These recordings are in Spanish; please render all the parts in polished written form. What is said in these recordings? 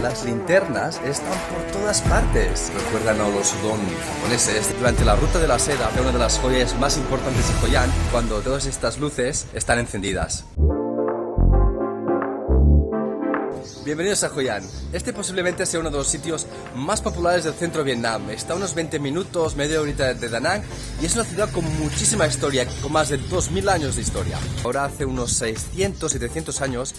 Las linternas están por todas partes. Recuerdan a los udon japoneses. Durante la ruta de la seda, una de las joyas más importantes de Hoi An, cuando todas estas luces están encendidas. Bienvenidos a Hoi An. Este posiblemente sea uno de los sitios más populares del centro de Vietnam. Está a unos 20 minutos, media horita de Da Nang, y es una ciudad con muchísima historia, con más de 2000 años de historia. Ahora hace unos 600, 700 años,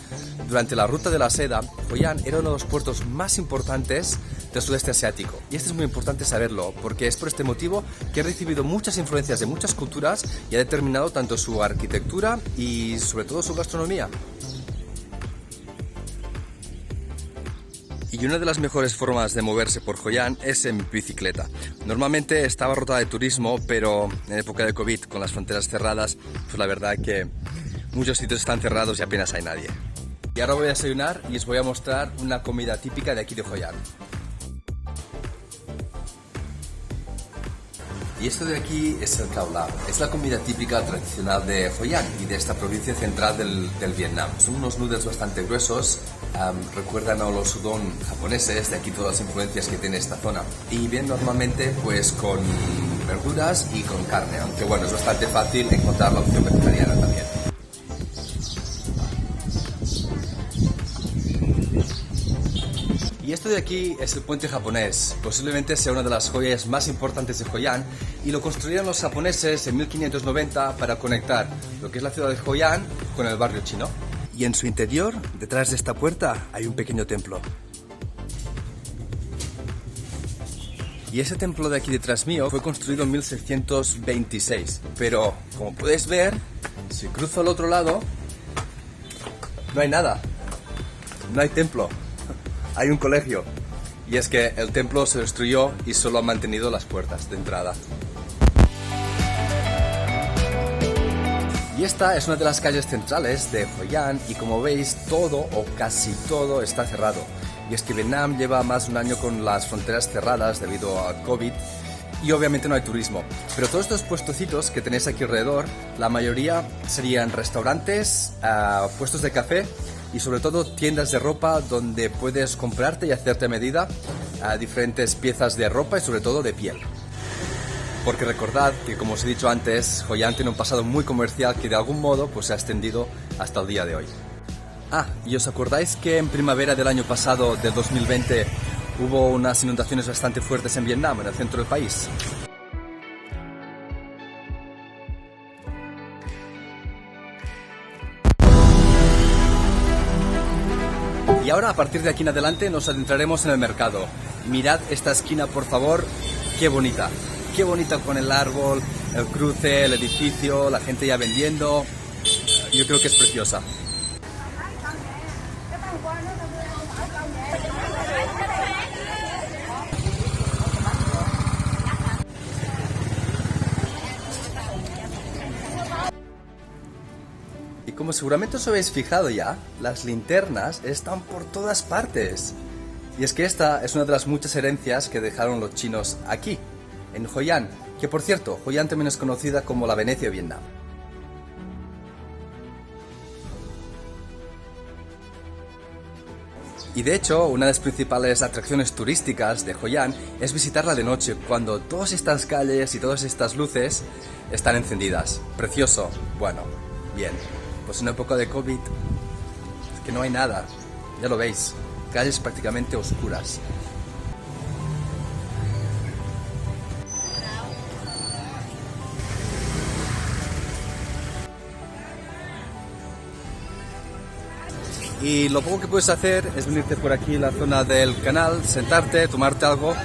durante la ruta de la seda, Hoi An era uno de los puertos más importantes del sudeste asiático. Y esto es muy importante saberlo, porque es por este motivo que ha recibido muchas influencias de muchas culturas y ha determinado tanto su arquitectura y sobre todo su gastronomía. Y una de las mejores formas de moverse por Hoi An es en bicicleta. Normalmente estaba rota de turismo, pero en época de COVID, con las fronteras cerradas, pues la verdad que muchos sitios están cerrados y apenas hay nadie. Y ahora voy a desayunar y os voy a mostrar una comida típica de aquí de Hoi An. Y esto de aquí es el cao lau. Es la comida típica tradicional de Hoi An y de esta provincia central del Vietnam. Son unos noodles bastante gruesos, recuerdan a los udon japoneses, de aquí todas las influencias que tiene esta zona. Y bien normalmente pues con verduras y con carne, aunque bueno, es bastante fácil encontrar la opción vegetariana también. Y esto de aquí es el puente japonés, posiblemente sea una de las joyas más importantes de Hoi An, y lo construyeron los japoneses en 1590 para conectar lo que es la ciudad de Hoi An con el barrio chino. Y en su interior, detrás de esta puerta, hay un pequeño templo. Y ese templo de aquí detrás mío fue construido en 1626, pero como podéis ver, si cruzo al otro lado, no hay nada, no hay templo. Hay un colegio, y es que el templo se destruyó y solo han mantenido las puertas de entrada. Y esta es una de las calles centrales de Hoi An y como veis todo o casi todo está cerrado. Y es que Vietnam lleva más de un año con las fronteras cerradas debido a COVID y obviamente no hay turismo. Pero todos estos puestecitos que tenéis aquí alrededor, la mayoría serían restaurantes, puestos de café y sobre todo tiendas de ropa donde puedes comprarte y hacerte a medida diferentes piezas de ropa y sobre todo de piel. Porque recordad que, como os he dicho antes, Hoi An tiene un pasado muy comercial que de algún modo pues, se ha extendido hasta el día de hoy. ¿Y os acordáis que en primavera del año pasado, del 2020, hubo unas inundaciones bastante fuertes en Vietnam, en el centro del país? Y ahora, a partir de aquí en adelante, nos adentraremos en el mercado. Mirad esta esquina, por favor, qué bonita. Qué bonita con el árbol, el cruce, el edificio, la gente ya vendiendo. Yo creo que es preciosa. Y como seguramente os habéis fijado ya, las linternas están por todas partes. Y es que esta es una de las muchas herencias que dejaron los chinos aquí, en Hoi An, que por cierto, Hoi An también es conocida como la Venecia de Vietnam. Y de hecho, una de las principales atracciones turísticas de Hoi An es visitarla de noche, cuando todas estas calles y todas estas luces están encendidas. Precioso. Bueno, bien. Pues en época de COVID, es que no hay nada. Ya lo veis, calles prácticamente oscuras. Y lo poco que puedes hacer es venirte por aquí a la zona del canal, sentarte, tomarte algo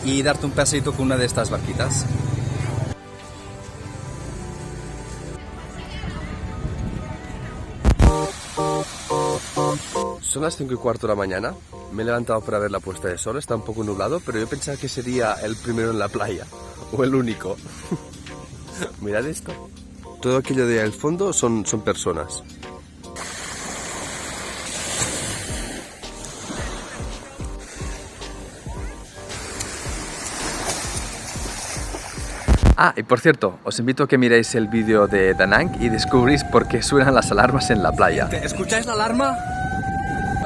y darte un paseíto con una de estas barquitas. Son las 5:15 de la mañana, me he levantado para ver la puesta de sol, está un poco nublado, pero yo pensaba que sería el primero en la playa, o el único. Mirad esto, todo aquello de ahí al fondo son personas. Y por cierto, os invito a que miréis el vídeo de Da Nang y descubrís por qué suenan las alarmas en la playa. ¿Escucháis la alarma?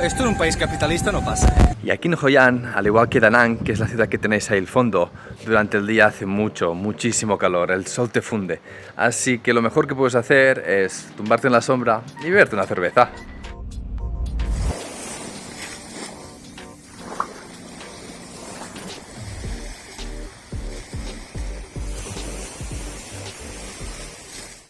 Esto en un país capitalista no pasa. Y aquí en Hoi An, al igual que Da Nang, que es la ciudad que tenéis ahí al fondo, durante el día hace muchísimo calor, el sol te funde. Así que lo mejor que puedes hacer es tumbarte en la sombra y beberte una cerveza.